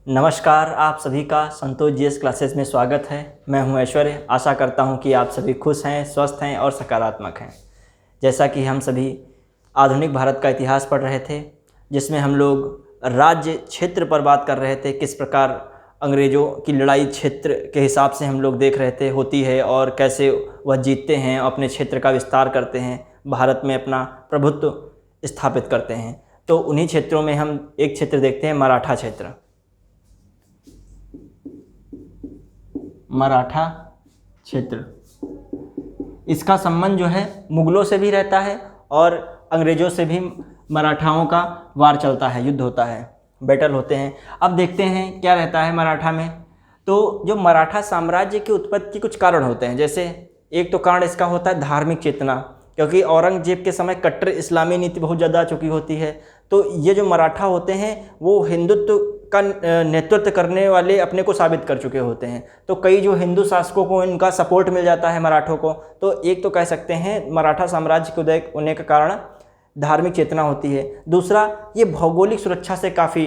नमस्कार, आप सभी का संतोष जीएस क्लासेस में स्वागत है। मैं हूं ऐश्वर्य। आशा करता हूं कि आप सभी खुश हैं, स्वस्थ हैं और सकारात्मक हैं। जैसा कि हम सभी आधुनिक भारत का इतिहास पढ़ रहे थे, जिसमें हम लोग राज्य क्षेत्र पर बात कर रहे थे, किस प्रकार अंग्रेज़ों की लड़ाई क्षेत्र के हिसाब से हम लोग देख रहे थे होती है और कैसे वह जीतते हैं, अपने क्षेत्र का विस्तार करते हैं, भारत में अपना प्रभुत्व स्थापित करते हैं। तो उन्हीं क्षेत्रों में हम एक क्षेत्र देखते हैं, मराठा क्षेत्र। मराठा क्षेत्र, इसका संबंध जो है मुगलों से भी रहता है और अंग्रेज़ों से भी मराठाओं का वार चलता है, युद्ध होता है, बैटल होते हैं। अब देखते हैं क्या रहता है मराठा में। तो जो मराठा साम्राज्य की उत्पत्ति कुछ कारण होते हैं। जैसे एक तो कारण इसका होता है धार्मिक चेतना, क्योंकि औरंगजेब के समय कट्टर इस्लामी नीति बहुत ज़्यादा आ चुकी होती है। तो ये जो मराठा होते हैं वो हिंदुत्व का नेतृत्व करने वाले अपने को साबित कर चुके होते हैं। तो कई जो हिंदू शासकों को इनका सपोर्ट मिल जाता है मराठों को। तो एक तो कह सकते हैं मराठा साम्राज्य के उदय होने का कारण धार्मिक चेतना होती है। दूसरा, ये भौगोलिक सुरक्षा से काफ़ी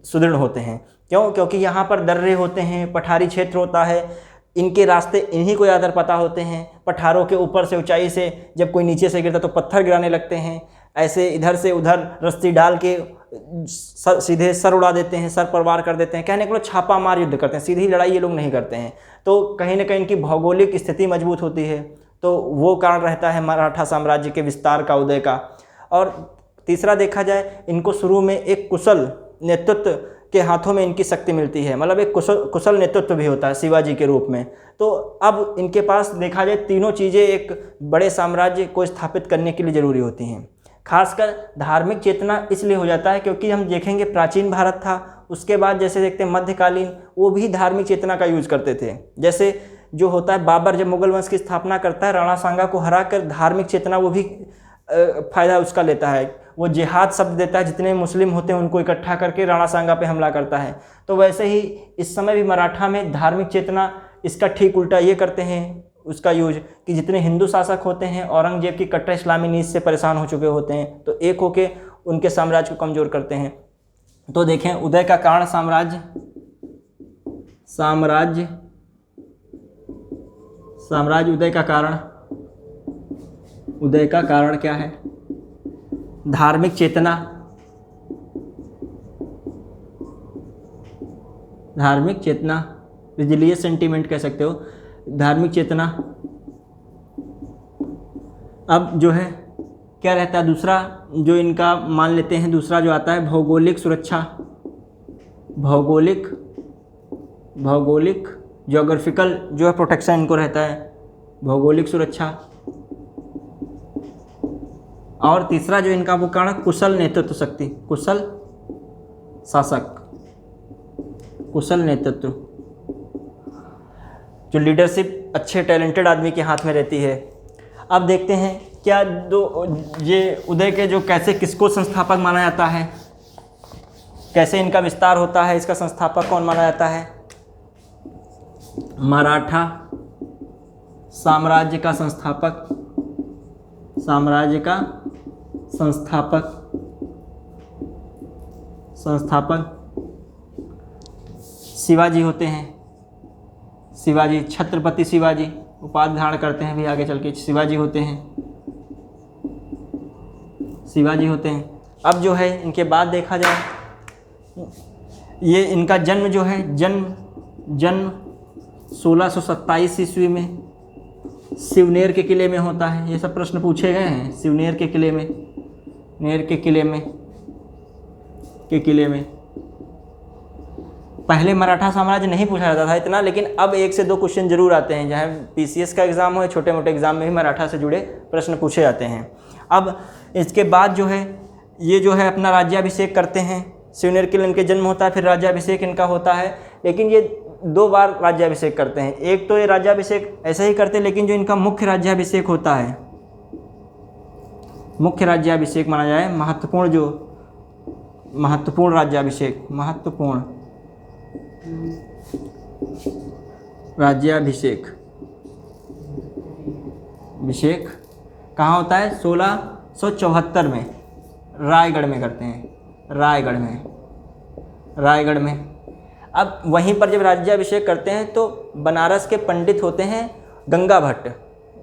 सुदृढ़ होते हैं। क्यों? क्योंकि यहाँ पर दर्रे होते हैं, पठारी क्षेत्र होता है, इनके रास्ते इन्हीं को ज़्यादातर पता होते हैं। पठारों के ऊपर से ऊंचाई से जब कोई नीचे से गिरता तो पत्थर गिराने लगते हैं, ऐसे इधर से उधर रस्सी डाल के सीधे सर उड़ा देते हैं, सर पर वार कर देते हैं। कहने को छापा मार युद्ध करते हैं, सीधी लड़ाई ये लोग नहीं करते हैं। तो कहीं ना कहीं इनकी भौगोलिक स्थिति मजबूत होती है। तो वो कारण रहता है मराठा साम्राज्य के विस्तार का, उदय का। और तीसरा देखा जाए, इनको शुरू में एक कुशल नेतृत्व के हाथों में इनकी शक्ति मिलती है, मतलब एक कुशल नेतृत्व भी होता है शिवाजी के रूप में। तो अब इनके पास देखा जाए तीनों चीज़ें एक बड़े साम्राज्य को स्थापित करने के लिए ज़रूरी होती हैं। खासकर धार्मिक चेतना इसलिए हो जाता है क्योंकि हम देखेंगे प्राचीन भारत था, उसके बाद जैसे देखते हैं मध्यकालीन, वो भी धार्मिक चेतना का यूज़ करते थे। जैसे जो होता है बाबर जब मुगल वंश की स्थापना करता है, राणा सांगा को हराकर धार्मिक चेतना वो भी फ़ायदा उसका लेता है। वो जिहाद शब्द देता है, जितने मुस्लिम होते हैं उनको इकट्ठा करके राणा सांगा पे हमला करता है। तो वैसे ही इस समय भी मराठा में धार्मिक चेतना इसका ठीक उल्टा ये करते हैं उसका यूज, कि जितने हिंदू शासक होते हैं औरंगजेब की कट्टर इस्लामी नीति से परेशान हो चुके होते हैं, तो एक होके उनके साम्राज्य को कमज़ोर करते हैं। तो देखें उदय का कारण साम्राज्य उदय का कारण क्या है? धार्मिक चेतना, रिलीजियस सेंटीमेंट कह सकते हो, धार्मिक चेतना। अब जो है क्या रहता है दूसरा जो इनका मान लेते हैं, दूसरा जो आता है भौगोलिक सुरक्षा, भौगोलिक ज्योग्राफिकल जो है प्रोटेक्शन इनको रहता है, भौगोलिक सुरक्षा। और तीसरा जो इनका वो कारण कुशल नेतृत्व शक्ति, कुशल नेतृत्व, जो लीडरशिप अच्छे टैलेंटेड आदमी के हाथ में रहती है। अब देखते हैं क्या ये उदय के जो कैसे किसको संस्थापक माना जाता है, कैसे इनका विस्तार होता है, इसका संस्थापक कौन माना जाता है? मराठा साम्राज्य का संस्थापक शिवाजी होते हैं। शिवाजी, छत्रपति शिवाजी उपाधि धारण करते हैं भी आगे चल के, शिवाजी होते हैं। अब जो है इनके बाद देखा जाए, ये इनका जन्म जो है जन्म 1627 ईस्वी में सिवनेर के किले में होता है। ये सब प्रश्न पूछे गए हैं। सिवनेर के किले में पहले मराठा साम्राज्य नहीं पूछा जाता था इतना, लेकिन अब 1 से 2 क्वेश्चन जरूर आते हैं। चाहे पीसीएस का एग्ज़ाम हो, छोटे मोटे एग्ज़ाम में भी मराठा से जुड़े प्रश्न पूछे जाते हैं। अब इसके बाद जो है ये जो है अपना राज्याभिषेक करते हैं। सिवनेर किले इनके जन्म होता है, फिर राज्याभिषेक इनका होता है। लेकिन ये 2 बार राज्याभिषेक करते हैं। एक तो ये राज्याभिषेक ऐसे ही करते हैं, लेकिन जो इनका मुख्य राज्याभिषेक होता है, मुख्य राज्याभिषेक माना जाए, महत्वपूर्ण राज्याभिषेक कहाँ होता है? 1674 में रायगढ़ में करते हैं। रायगढ़ में अब वहीं पर जब राज्याभिषेक करते हैं तो बनारस के पंडित होते हैं गंगा भट्ट,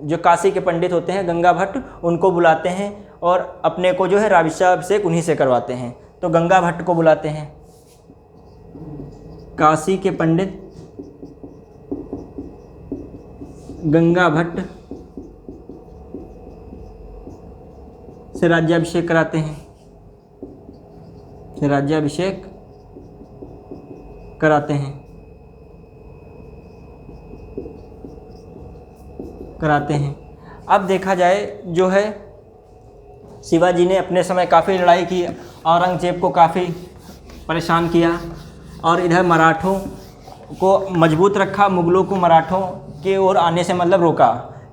जो काशी के पंडित होते हैं गंगा भट्ट, उनको बुलाते हैं और अपने को जो है राज्याभिषेक उन्हीं से करवाते हैं। तो गंगा भट्ट को बुलाते हैं, काशी के पंडित गंगा भट्ट से राज्याभिषेक कराते हैं, से राज्याभिषेक कराते हैं, अब देखा जाए जो है शिवाजी ने अपने समय काफ़ी लड़ाई की, औरंगजेब को काफ़ी परेशान किया और इधर मराठों को मजबूत रखा, मुग़लों को मराठों के ओर आने से मतलब रोका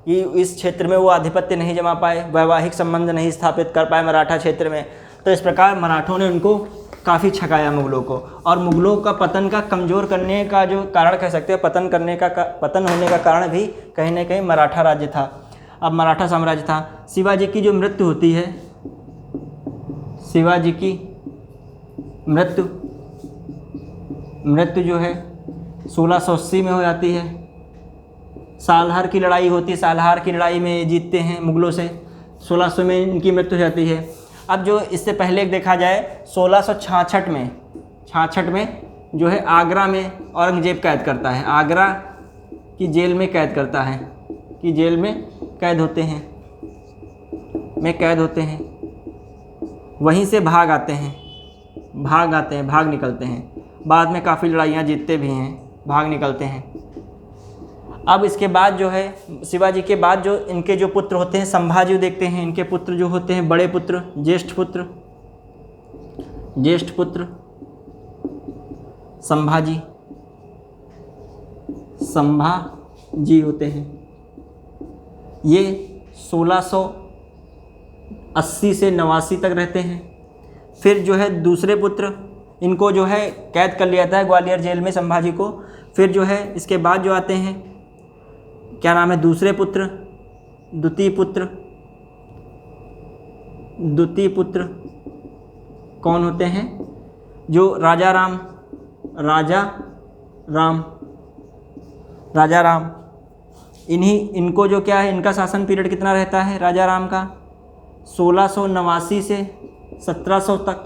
कि इस क्षेत्र में वो आधिपत्य नहीं जमा पाए, वैवाहिक संबंध नहीं स्थापित कर पाए मराठा क्षेत्र में। तो इस प्रकार मराठों ने उनको काफ़ी छकाया मुग़लों को, और मुग़लों का पतन का कमज़ोर करने का जो कारण कह सकते हैं, पतन होने का कारण भी कहीं ना कहीं मराठा राज्य था, अब मराठा साम्राज्य था। शिवाजी की जो मृत्यु होती है, शिवाजी की मृत्यु जो है 1680 में हो जाती है। सालहार की लड़ाई होती है, सालहार की लड़ाई में जीतते हैं मुग़लों से, 1600 में इनकी मृत्यु हो जाती है। अब जो इससे पहले देखा जाए 1666 में जो है आगरा में औरंगजेब कैद करता है, आगरा की जेल में कैद करता है, कि जेल में कैद होते हैं, वहीं से भाग निकलते हैं। बाद में काफ़ी लड़ाइयाँ जीतते भी हैं, भाग निकलते हैं। अब इसके बाद जो है शिवाजी के बाद जो इनके जो पुत्र होते हैं संभाजी, देखते हैं इनके पुत्र जो होते हैं, बड़े पुत्र, ज्येष्ठ पुत्र संभाजी होते हैं। ये 1680 से 89 तक रहते हैं। फिर जो है दूसरे पुत्र, इनको जो है कैद कर लिया था ग्वालियर जेल में संभाजी को। फिर जो है इसके बाद जो आते हैं, क्या नाम है, द्वितीय पुत्र कौन होते हैं, जो राजा राम, इनको जो क्या है, इनका शासन पीरियड कितना रहता है राजा राम का, 1689 से 1700 तक।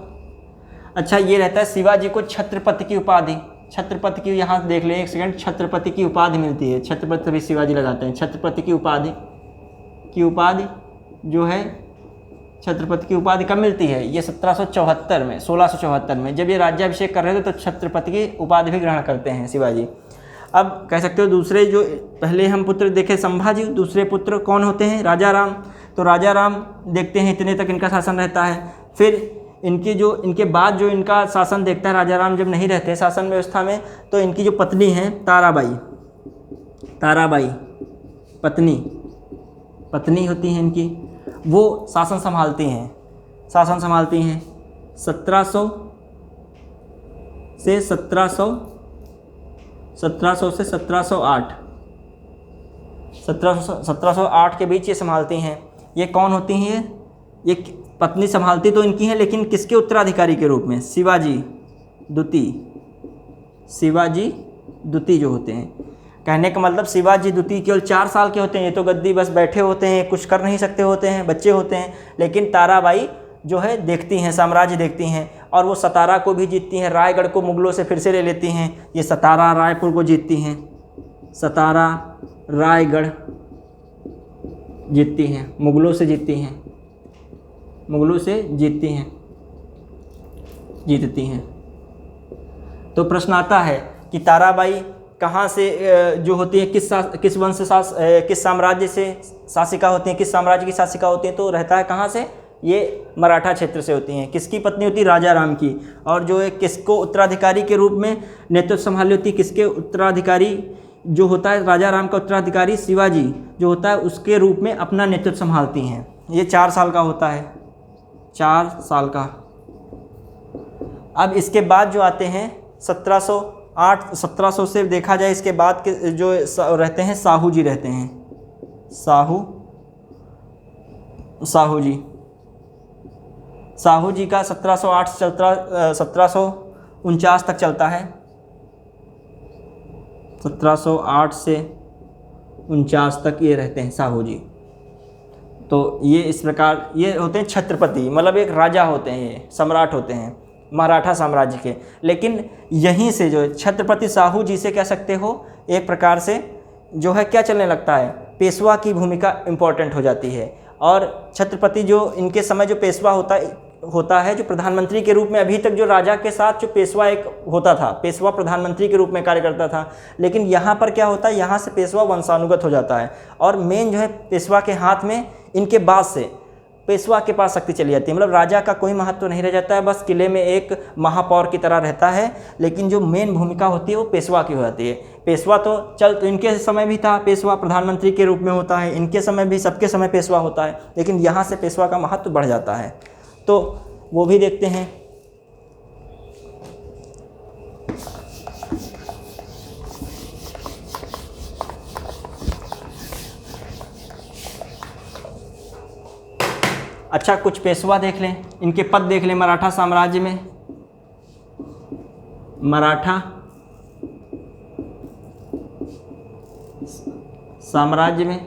अच्छा, ये रहता है शिवाजी को छत्रपति की उपाधि, छत्रपति की, यहाँ देख लें एक सेकंड, छत्रपति की उपाधि मिलती है, छत्रपति भी शिवाजी लगाते हैं। छत्रपति की उपाधि जो है, छत्रपति की उपाधि कब मिलती है, ये 1674 में जब ये राज्याभिषेक कर रहे थे तो छत्रपति की उपाधि भी ग्रहण करते हैं शिवाजी। अब कह सकते हो दूसरे जो पहले हम पुत्र देखे संभाजी, दूसरे पुत्र कौन होते हैं, राजा राम। तो राजा राम देखते हैं इतने तक इनका शासन रहता है। फिर इनके बाद जो इनका शासन देखता है, राजा राम जब नहीं रहते शासन व्यवस्था में, तो इनकी जो पत्नी है ताराबाई पत्नी होती हैं इनकी, वो शासन संभालती हैं 1700 से 1708 1708 के बीच ये संभालती हैं। ये कौन होती हैं, ये पत्नी संभालती तो इनकी हैं, लेकिन किसके उत्तराधिकारी के रूप में, शिवाजी द्वितीय जो होते हैं। कहने का मतलब शिवाजी द्वितीय केवल 4 साल के होते हैं, ये तो गद्दी बस बैठे होते हैं, कुछ कर नहीं सकते होते हैं, बच्चे होते हैं। लेकिन ताराबाई जो है देखती हैं, साम्राज्य देखती हैं, और वो सतारा को भी जीतती हैं, रायगढ़ को मुग़लों से फिर से ले लेती हैं। ये सतारा रायपुर को जीतती हैं, सतारा रायगढ़ जीतती हैं, मुग़लों से जीतती हैं। तो प्रश्न आता है कि ताराबाई कहाँ से जो होती है, किस वंश से, किस साम्राज्य से शासिका होती हैं, किस साम्राज्य की शासिका होती हैं, तो रहता है कहाँ से, ये मराठा क्षेत्र से होती हैं। किसकी पत्नी होती है, राजा राम की। और जो है किसको उत्तराधिकारी के रूप में नेतृत्व संभाली होती है, किसके उत्तराधिकारी जो होता है, राजा राम का उत्तराधिकारी शिवाजी जो होता है, उसके रूप में अपना नेतृत्व संभालती हैं। ये 4 साल का होता है, 4 साल का। अब इसके बाद जो आते हैं 1700 से देखा जाए, इसके बाद के जो रहते हैं साहू जी रहते हैं, साहू जी का 1708 से 1749 तक चलता है। 1708 से 49 तक ये रहते हैं साहू जी। तो ये इस प्रकार ये होते हैं छत्रपति, मतलब एक राजा होते हैं, ये सम्राट होते हैं मराठा साम्राज्य के। लेकिन यहीं से जो छत्रपति साहू जी से कह सकते हो एक प्रकार से जो है क्या चलने लगता है, पेशवा की भूमिका इम्पोर्टेंट हो जाती है। और छत्रपति जो इनके समय जो पेशवा होता है जो प्रधानमंत्री के रूप में, अभी तक जो राजा के साथ जो पेशवा एक होता था, पेशवा प्रधानमंत्री के रूप में कार्य करता था, लेकिन यहाँ पर क्या होता है, यहाँ से पेशवा वंशानुगत हो जाता है और मेन जो है पेशवा के हाथ में इनके बाद से पेशवा के पास शक्ति चली जाती है। मतलब राजा का कोई महत्व तो नहीं रह जाता है, बस किले में एक महापौर की तरह रहता है, लेकिन जो मेन भूमिका होती है वो पेशवा की हो जाती है। पेशवा तो इनके समय भी था, पेशवा प्रधानमंत्री के रूप में होता है, इनके समय भी, सबके समय पेशवा होता है, लेकिन यहाँ से पेशवा का महत्व बढ़ जाता है। तो वो भी देखते हैं। अच्छा, कुछ पेशवा देख लें, इनके पद देख लें। मराठा साम्राज्य में, मराठा साम्राज्य में,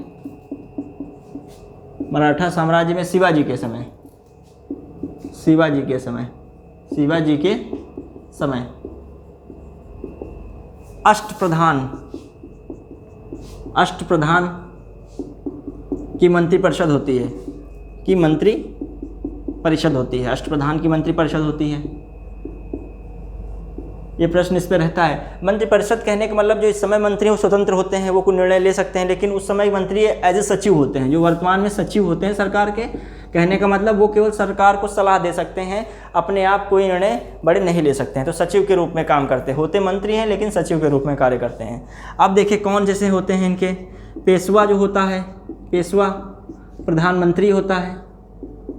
मराठा साम्राज्य में शिवाजी के समय, शिवाजी के समय, शिवाजी के समय अष्टप्रधान, अष्टप्रधान की मंत्रिपरिषद होती है, की मंत्री परिषद होती है, अष्टप्रधान की मंत्री परिषद होती है। ये प्रश्न इस पर रहता है। मंत्री परिषद कहने का मतलब जो इस समय मंत्री वो स्वतंत्र होते हैं, वो कोई निर्णय ले सकते हैं, लेकिन उस समय मंत्री एज ए सचिव होते हैं, जो वर्तमान में सचिव होते हैं सरकार के। कहने का मतलब वो केवल सरकार को सलाह दे सकते हैं, अपने आप कोई निर्णय बड़े नहीं ले सकते हैं। तो सचिव के रूप में काम करते होते मंत्री हैं, लेकिन सचिव के रूप में कार्य करते हैं। अब देखिए कौन जैसे होते हैं इनके। पेशवा जो होता है, पेशवा प्रधानमंत्री होता है,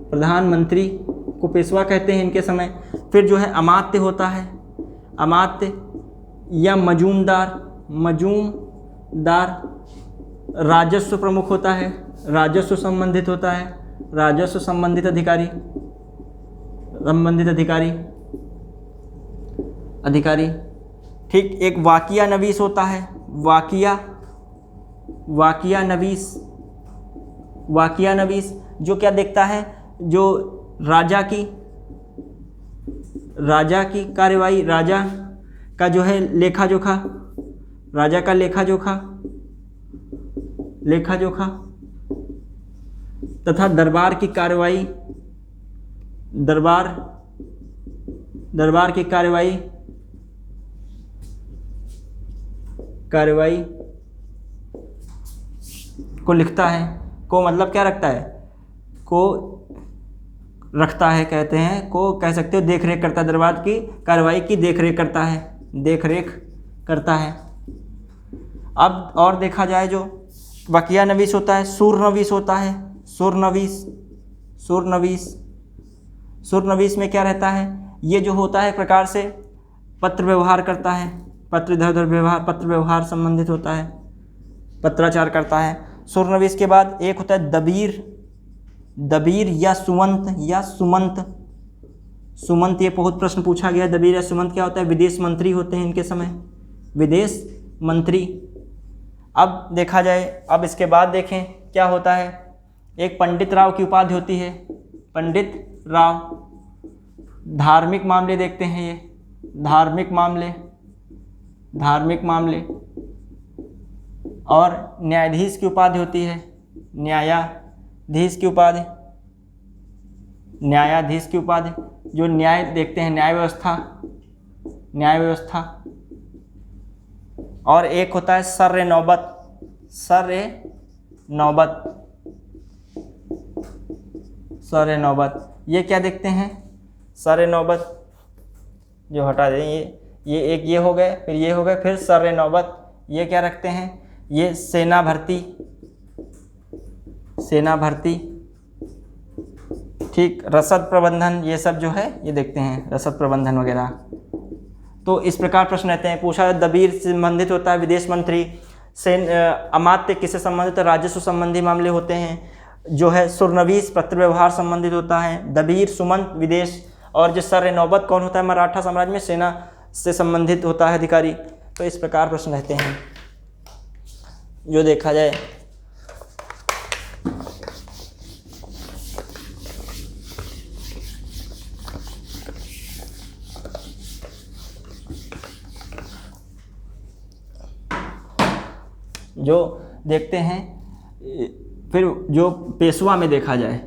प्रधानमंत्री को पेशवा कहते हैं इनके समय। फिर जो है अमात्य होता है, अमात्य या मजूमदार, मजूमदार राजस्व प्रमुख होता है, राजस्व संबंधित होता है, राजस्व संबंधित अधिकारी, संबंधित अधिकारी, अधिकारी। ठीक, एक वाकिया नवीस होता है, वाकिया, वाकिया नवीस, वाकिया नवीस जो क्या देखता है, जो राजा की, राजा की कार्यवाही, राजा का जो है लेखा जोखा, राजा का लेखा जोखा, लेखा जोखा तथा दरबार की कार्यवाही, दरबार, दरबार की कार्यवाही, कार्यवाही को लिखता है। को मतलब क्या रखता है, को रखता है कहते हैं, को कह सकते हो देख रेख करता है, दरबार की कार्रवाई की देख रेख करता है, देख रेख करता है। अब और देखा जाए जो वकिया नवीस होता है, सूरनवीस होता है, सूरनवीस, सूरनवीस, सूरनवीस में क्या रहता है, ये जो होता है प्रकार से पत्र व्यवहार करता है, पत्र इधर उधर व्यवहार, पत्र व्यवहार संबंधित होता है, पत्राचार करता है। सूरनवीस के बाद एक होता है दबीर, दबीर या सुमंत, या सुमंत, सुमंत ये बहुत प्रश्न पूछा गया। दबीर या सुमंत क्या होता है, विदेश मंत्री होते हैं इनके समय, विदेश मंत्री। अब देखा जाए, अब इसके बाद देखें क्या होता है, एक पंडित राव की उपाधि होती है, पंडित राव। धार्मिक मामले देखते हैं, ये धार्मिक मामले, धार्मिक मामले। और न्यायाधीश की उपाधि होती है, न्यायाधीश की उपाधि, न्यायाधीश की उपाधि। जो न्याय देखते हैं, न्याय व्यवस्था, न्याय व्यवस्था। और एक होता है सर नौबत, सर नौबत, सर नौबत। ये क्या देखते हैं, सर नौबत जो हटा दें, ये एक ये हो गए, फिर ये हो गए, फिर सर नौबत। ये क्या रखते हैं, ये सेना भर्ती, सेना भर्ती। ठीक, रसद प्रबंधन, ये सब जो है ये देखते हैं, रसद प्रबंधन वगैरह। तो इस प्रकार प्रश्न रहते हैं। पूछा दबीर से संबंधित होता है विदेश मंत्री, अमात्य किससे संबंधित, राजस्व संबंधी मामले होते हैं। जो है सुरनवीस पत्र व्यवहार संबंधित होता है, दबीर सुमंत विदेश, और जो सर नौबत कौन होता है, मराठा साम्राज्य में सेना से संबंधित होता है अधिकारी। तो इस प्रकार प्रश्न रहते हैं जो देखा जाए। जो देखते हैं फिर जो पेशवा में देखा जाए,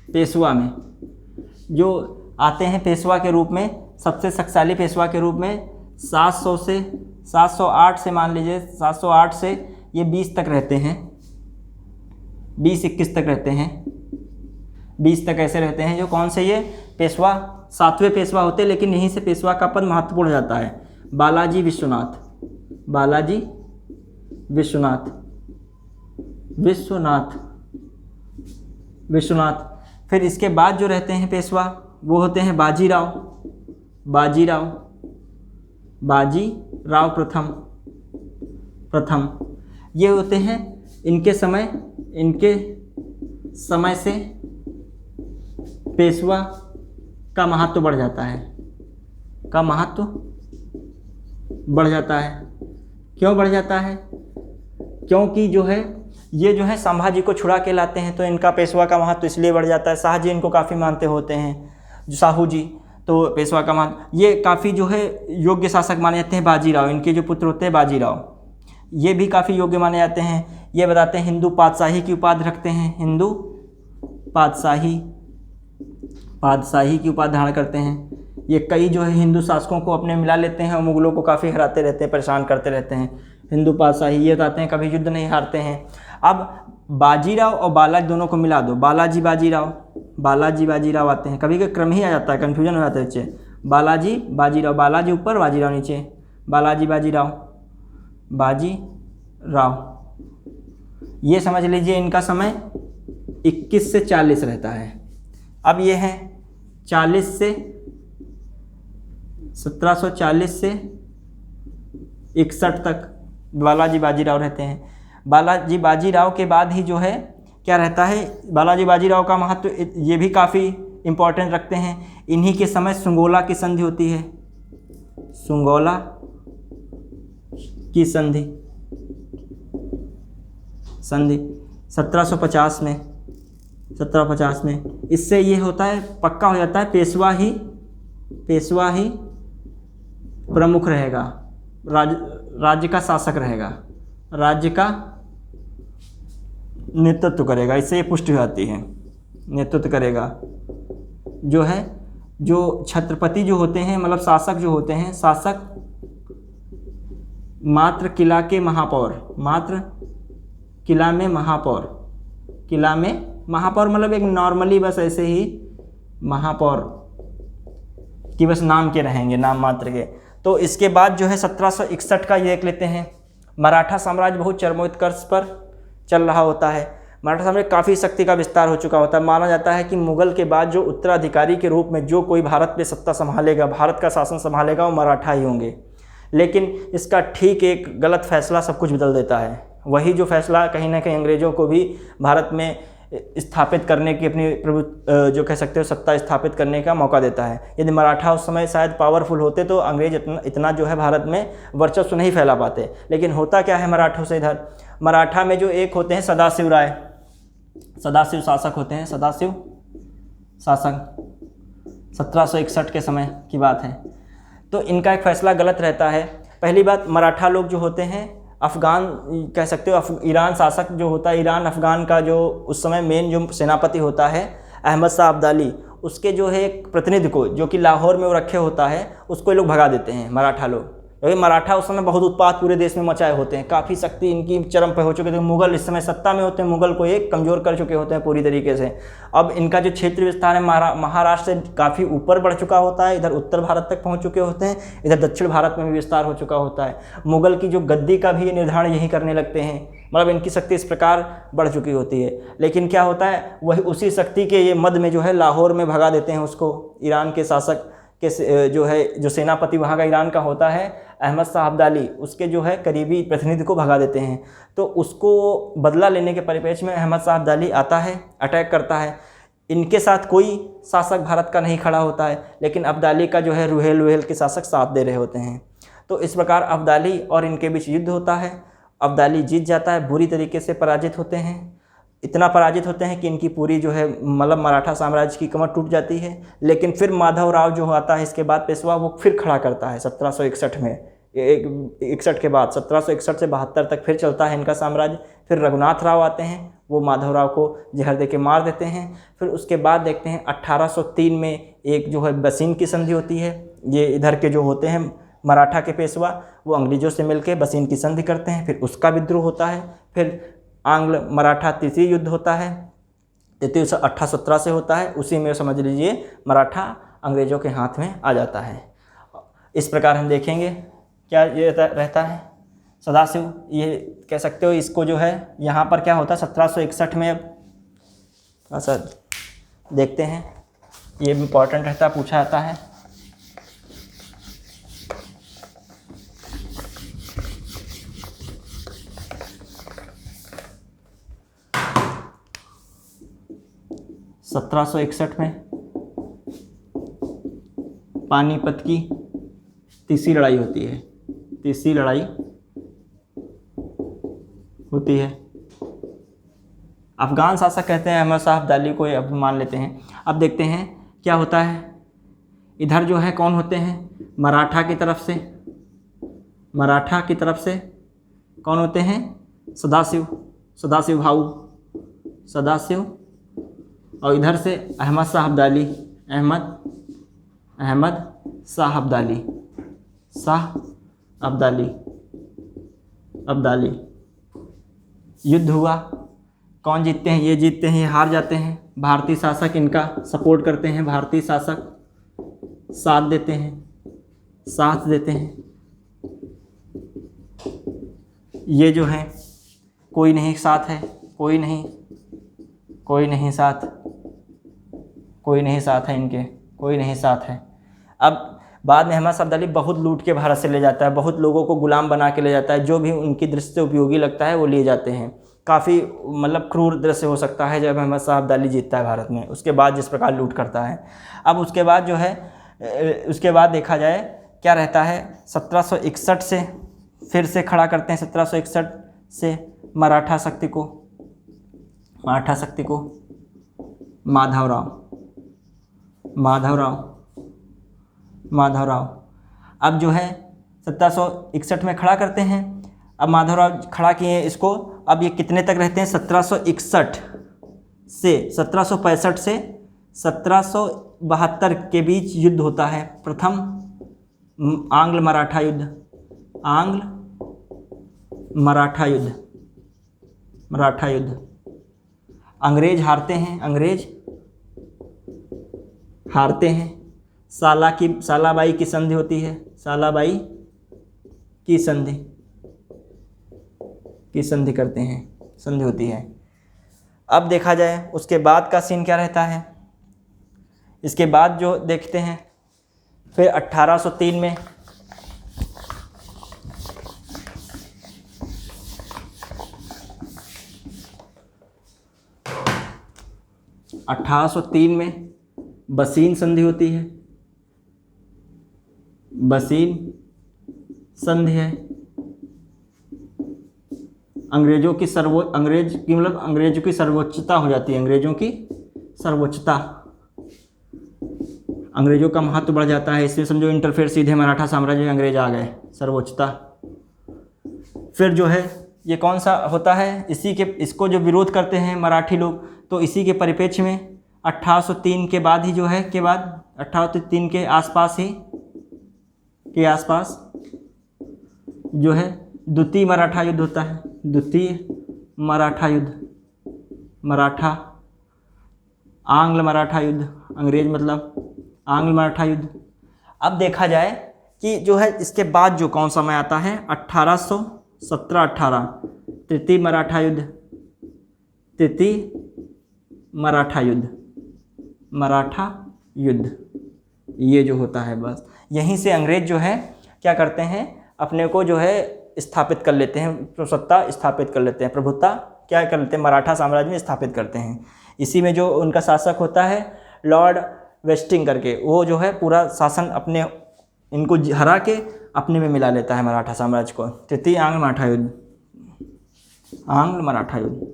पेशवा में जो आते हैं पेशवा के रूप में, सबसे शक्तिशाली पेशवा के रूप में 700 से 708 से मान लीजिए 708 से ये 20 तक रहते हैं, 20-21 तक रहते हैं, 20 तक ऐसे रहते हैं। जो कौन से ये पेशवा 7वें पेशवा होते हैं, लेकिन यहीं से पेशवा का पद महत्वपूर्ण हो जाता है। बालाजी विश्वनाथ, बालाजी विश्वनाथ, विश्वनाथ, विश्वनाथ। फिर इसके बाद जो रहते हैं पेशवा वो होते हैं बाजीराव, बाजीराव, बाजीराव प्रथम, प्रथम। ये होते हैं इनके समय से पेशवा का महत्व बढ़ जाता है, का महत्व बढ़ जाता है। क्यों बढ़ जाता है? क्योंकि जो है ये जो है संभाजी को छुड़ा के लाते हैं, तो इनका पेशवा का महत्व इसलिए बढ़ जाता है। शाहजी इनको काफ़ी मानते होते हैं, जो साहू जी, तो पेशवा का महत्व, ये काफ़ी जो है योग्य शासक माने जाते हैं। बाजीराव, इनके जो पुत्र होते हैं बाजीराव, ये भी काफ़ी योग्य माने जाते हैं। ये बताते हैं हिंदू पातशाही की उपाधि रखते हैं, हिंदू पातशाही, पातशाही की उपाधि धारण करते हैं। ये कई जो है हिंदू शासकों को अपने मिला लेते हैं और मुगलों को काफ़ी हराते रहते हैं, परेशान करते रहते हैं। हिंदू पातशाही ये बताते हैं कभी युद्ध नहीं हारते हैं। अब बाजीराव और बालाजी दोनों को मिला दो, बालाजी बाजीराव, बालाजी बाजीराव आते हैं। कभी का क्रम ही आ जाता है, कन्फ्यूजन हो जाता है नीचे, बालाजी बाजीराव, बालाजी ऊपर बाजीराव नीचे, बालाजी बाजीराव, बाजीराव। ये समझ लीजिए इनका समय 21 से 40 रहता है। अब ये है 40 से 1740 से 61 तक बालाजी बाजीराव रहते हैं। बालाजी बाजीराव के बाद ही जो है क्या रहता है, बालाजी बाजीराव का महत्व ये भी काफ़ी इम्पोर्टेंट रखते हैं। इन्हीं के समय सुंगोला की संधि होती है, सुंगोला की संधि, संधि 1750 में, 1750 में। इससे ये होता है, पक्का हो जाता है पेशवा ही प्रमुख रहेगा, राज्य का शासक रहेगा, राज्य का नेतृत्व करेगा। इससे ये पुष्टि हो जाती है, नेतृत्व करेगा। जो है जो छत्रपति जो होते हैं, मतलब शासक जो होते हैं, शासक मात्र किला के महापौर, मात्र किला में महापौर, किला में महापौर मतलब एक नॉर्मली बस ऐसे ही महापौर कि बस नाम के रहेंगे, नाम मात्र के। तो इसके बाद जो है 1761 का ये देख लेते हैं। मराठा साम्राज्य बहुत चरमोत्कर्ष पर चल रहा होता है। मराठा साम्राज्य काफ़ी शक्ति का विस्तार हो चुका होता है। माना जाता है कि मुगल के बाद जो उत्तराधिकारी के रूप में जो कोई भारत पे सत्ता संभालेगा, भारत का शासन संभालेगा, वो मराठा ही होंगे। लेकिन इसका ठीक एक गलत फैसला सब कुछ बदल देता है। वही जो फैसला कहीं ना कहीं अंग्रेज़ों को भी भारत में स्थापित करने की, अपनी प्रभु जो कह सकते हो सत्ता स्थापित करने का मौका देता है। यदि मराठा उस समय शायद पावरफुल होते तो अंग्रेज इतना जो है भारत में वर्चस्व नहीं फैला पाते। लेकिन होता क्या है मराठों से, इधर मराठा में जो एक होते हैं सदाशिव राय, सदाशिव शासक होते हैं, सदाशिव शासक 1761 के समय की बात है। तो इनका एक फैसला गलत रहता है। पहली बात, मराठा लोग जो होते हैं अफ़गान कह सकते हो, ईरान शासक जो होता है, ईरान अफ़गान का जो उस समय मेन जो सेनापति होता है अहमद शाह अब्दाली, उसके जो है एक प्रतिनिधि को जो कि लाहौर में वो रखे होता है, उसको ये लोग भगा देते हैं मराठा लोग। क्योंकि मराठा उस समय बहुत उत्पात पूरे देश में मचाए होते हैं, काफ़ी शक्ति इनकी चरम पर हो चुके थे। मुगल इस समय सत्ता में होते हैं, मुगल को एक कमज़ोर कर चुके होते हैं पूरी तरीके से। अब इनका जो क्षेत्र विस्तार है महाराष्ट्र से काफ़ी ऊपर बढ़ चुका होता है, इधर उत्तर भारत तक पहुंच चुके होते हैं, इधर दक्षिण भारत में भी विस्तार हो चुका होता है। मुगल की जो गद्दी का भी निर्धारण यही करने लगते हैं, मतलब इनकी शक्ति इस प्रकार बढ़ चुकी होती है। लेकिन क्या होता है, वही उसी शक्ति के ये मद में जो है लाहौर में भगा देते हैं उसको, ईरान के शासक के जो है जो सेनापति वहाँ का ईरान का होता है अहमद शाह अब्दाली, उसके जो है करीबी प्रतिनिधि को भगा देते हैं। तो उसको बदला लेने के परिप्रेक्ष्य में अहमद शाह अब्दाली आता है, अटैक करता है। इनके साथ कोई शासक भारत का नहीं खड़ा होता है, लेकिन अब्दाली का जो है रुहेल के शासक साथ दे रहे होते हैं। तो इस प्रकार अब्दाली और इनके बीच युद्ध होता है। अब्दाली जीत जाता है, बुरी तरीके से पराजित होते हैं, इतना पराजित होते हैं कि इनकी पूरी जो है मतलब मराठा साम्राज्य की कमर टूट जाती है। लेकिन फिर माधवराव जो आता है इसके बाद पेशवा, वो फिर खड़ा करता है 1761 में, 61 के बाद 1761 से 72 तक फिर चलता है इनका साम्राज्य। फिर रघुनाथ राव आते हैं, वो माधवराव को जहर दे के मार देते हैं। फिर उसके बाद देखते हैं 1803 में एक जो है बसीन की संधि होती है। ये इधर के जो होते हैं मराठा के पेशवा, वो अंग्रेजों से मिलकर बसीन की संधि करते हैं। फिर उसका विद्रोह होता है। फिर आंग्ल मराठा तृतीय युद्ध होता है, तृतीय 1817 से होता है। उसी में समझ लीजिए मराठा अंग्रेजों के हाथ में आ जाता है। इस प्रकार हम देखेंगे क्या ये रहता है सदाशिव, ये कह सकते हो इसको जो है यहाँ पर क्या होता है 1761 में। अब थोड़ा सा देखते हैं, ये इम्पॉर्टेंट रहता, पूछा जाता है। सत्रह 61 में पानीपत की तीसरी लड़ाई होती है, तीसरी लड़ाई होती है। अफगान शासक कहते हैं अहमद शाह अब्दाली को, अब मान लेते हैं। अब देखते हैं क्या होता है। इधर जो है कौन होते हैं, मराठा की तरफ से, मराठा की तरफ से कौन होते हैं, सदाशिव, सदाशिव भाऊ, सदाशिव। और इधर से अहमद शाह अब्दाली, अहमद शाह अब्दाली, शाह अब्दाली, अब्दाली। युद्ध हुआ, कौन जीतते हैं, ये जीतते हैं, ये हार जाते हैं। भारतीय शासक इनका सपोर्ट करते हैं, भारतीय शासक साथ देते हैं, साथ देते हैं। ये जो है कोई नहीं साथ है, कोई नहीं साथ, कोई नहीं साथ है इनके, कोई नहीं साथ है। अब बाद में अहमद शाह अब्दाली बहुत लूट के भारत से ले जाता है, बहुत लोगों को गुलाम बना के ले जाता है, जो भी उनकी दृष्टि से उपयोगी लगता है वो लिए जाते हैं। काफ़ी मतलब क्रूर दृश्य हो सकता है जब अहमद शाह अब्दाली जीतता है भारत में, उसके बाद जिस प्रकार लूट करता है। अब उसके बाद जो है, उसके बाद देखा जाए क्या रहता है, 1761 से फिर से खड़ा करते हैं, 1761 से मराठा शक्ति को, मराठा शक्ति को माधवराव, माधवराव, माधवराव। अब जो है 1761 में खड़ा करते हैं। अब माधवराव खड़ा किए इसको। अब ये कितने तक रहते हैं, 1761 से 1765 से 1772 के बीच युद्ध होता है। प्रथम आंग्ल मराठा युद्ध, आंग्ल मराठा युद्ध, मराठा युद्ध। अंग्रेज हारते हैं, अंग्रेज हारते हैं। सालाबाई की संधि होती है, सालाबाई की संधि, की संधि करते हैं, संधि होती है। अब देखा जाए उसके बाद का सीन क्या रहता है। इसके बाद जो देखते हैं फिर 1803 में बसीन संधि होती है, बसीन संधि है। अंग्रेजों की अंग्रेजों की सर्वोच्चता हो जाती है, अंग्रेजों की सर्वोच्चता, अंग्रेजों का महत्व बढ़ जाता है। इसलिए समझो इंटरफेयर सीधे मराठा साम्राज्य में अंग्रेज आ गए, सर्वोच्चता। फिर जो है ये कौन सा होता है, इसको जो विरोध करते हैं मराठी लोग, तो इसी के परिप्रेक्ष्य में 1803 के बाद ही जो है, के बाद 1803 के आसपास ही, के आसपास जो है द्वितीय मराठा युद्ध होता है, द्वितीय मराठा युद्ध, मराठा आंग्ल मराठा युद्ध, अंग्रेज मतलब आंग्ल मराठा युद्ध। अब देखा जाए कि जो है इसके बाद जो कौन सा समय आता है, 1817-18 तृतीय मराठा युद्ध, तृतीय मराठा युद्ध, मराठा युद्ध। ये जो होता है बस यहीं से अंग्रेज जो है क्या करते हैं, अपने को जो है स्थापित कर लेते हैं, सत्ता स्थापित कर लेते हैं, प्रभुत्ता क्या कर लेते हैं, मराठा साम्राज्य में स्थापित करते हैं। इसी में जो उनका शासक होता है लॉर्ड वेस्टिंग करके, वो जो है पूरा शासन अपने इनको हरा के अपने में मिला लेता है मराठा साम्राज्य को। तृतीय आंग्ल मराठा युद्ध। आंग्ल मराठा युद्ध।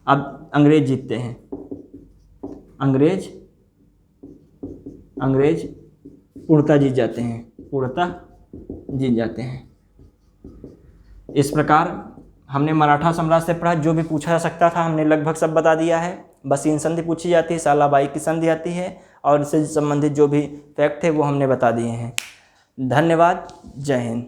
अब अंग्रेज जीतते हैं। अंग्रेज पूर्णतः जीत जाते हैं। पूर्णतः जीत जाते हैं। इस प्रकार हमने मराठा साम्राज्य से पढ़ा, जो भी पूछा जा सकता था हमने लगभग सब बता दिया है। बस इन संधि पूछी जाती है, सालाबाई की संधि आती है, और इससे संबंधित जो भी फैक्ट थे वो हमने बता दिए हैं। धन्यवाद। जय हिंद।